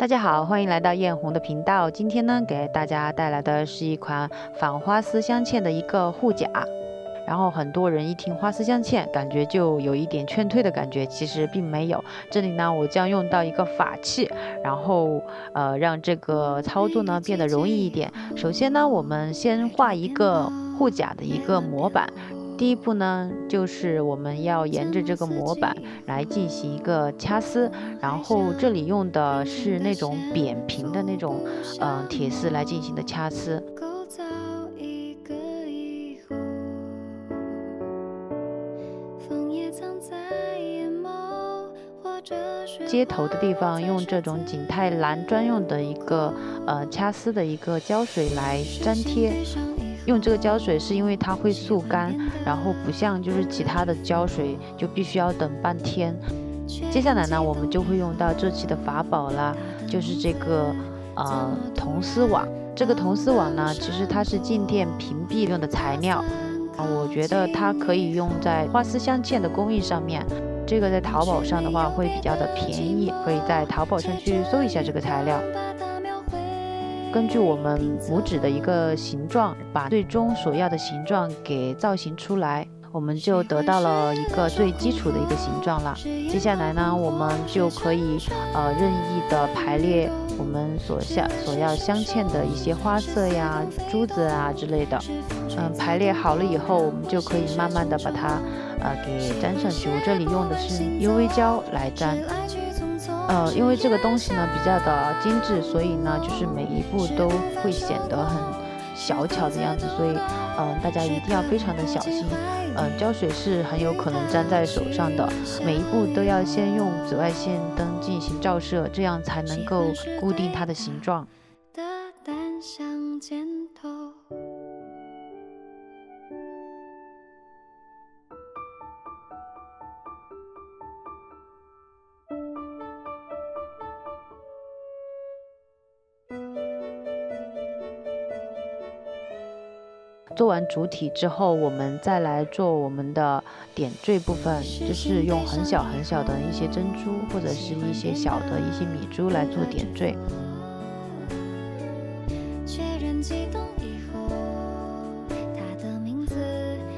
大家好，欢迎来到艳红的频道。今天呢，给大家带来的是一款仿花丝镶嵌的一个护甲。然后很多人一听花丝镶嵌，感觉就有一点劝退的感觉，其实并没有。这里呢，我将用到一个法器，然后让这个操作呢变得容易一点。首先呢，我们先画一个护甲的一个模板。第一步呢，就是我们要沿着这个模板来进行一个掐丝，然后这里用的是那种扁平的那种铁丝来进行的掐丝。接头的地方用这种景泰蓝专用的一个掐丝的一个胶水来粘贴。用这个胶水是因为它会速干，然后不像就是其他的胶水就必须要等半天。接下来呢，我们就会用到这期的法宝啦，就是这个铜丝网。这个铜丝网呢，其实它是静电屏蔽用的材料，我觉得它可以用在花丝镶嵌的工艺上面。这个在淘宝上的话会比较的便宜，可以在淘宝上去搜一下这个材料。根据我们拇指的一个形状，把最终所要的形状给造型出来，我们就得到了一个最基础的一个形状了。接下来呢，我们就可以任意的排列我们所要镶嵌的一些花色呀、珠子啊之类的。排列好了以后，我们就可以慢慢的把它给粘上去。我这里用的是 UV 胶来粘。因为这个东西呢比较的精致，所以呢就是每一步都会显得很小巧的样子，所以大家一定要非常的小心。胶水是很有可能粘在手上的，每一步都要先用紫外线灯进行照射，这样才能够固定它的形状。做完主体之后，我们再来做我们的点缀部分，就是用很小很小的一些珍珠或者是一些小的一些米珠来做点缀。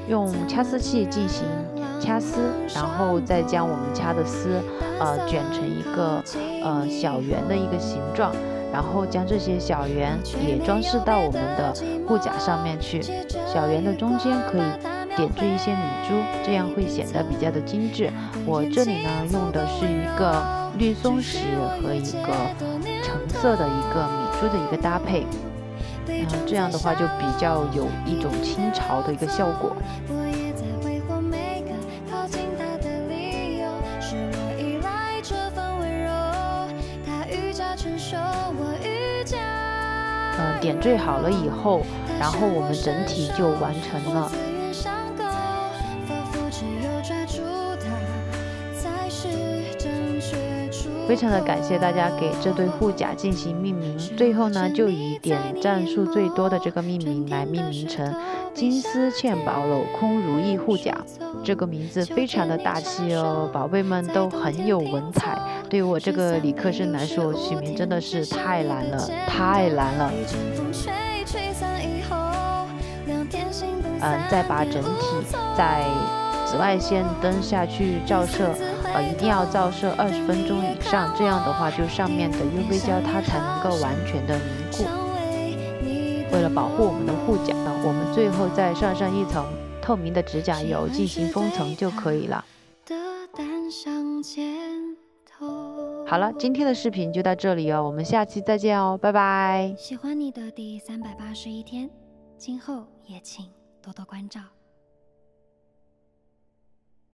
用掐丝器进行掐丝，然后再将我们掐的丝卷成一个小圆的一个形状。然后将这些小圆也装饰到我们的护甲上面去。小圆的中间可以点缀一些米珠，这样会显得比较的精致。我这里呢用的是一个绿松石和一个橙色的一个米珠的一个搭配，这样的话就比较有一种清朝的一个效果。点缀好了以后，然后我们整体就完成了。非常的感谢大家给这对护甲进行命名，最后呢就以点赞数最多的这个命名来命名成金丝嵌宝镂空如意护甲。这个名字非常的大气哦，宝贝们都很有文采。对于我这个理科生来说，取名真的是太难了，太难了。再把整体在紫外线灯下去照射，一定要照射20分钟以上，这样的话就上面的 UV 胶它才能够完全的凝固。为了保护我们的护甲呢，我们最后再上上一层透明的指甲油进行封层就可以了。好了，今天的视频就到这里哦，我们下期再见哦，拜拜。喜欢你的第381天，今后也请多多关照。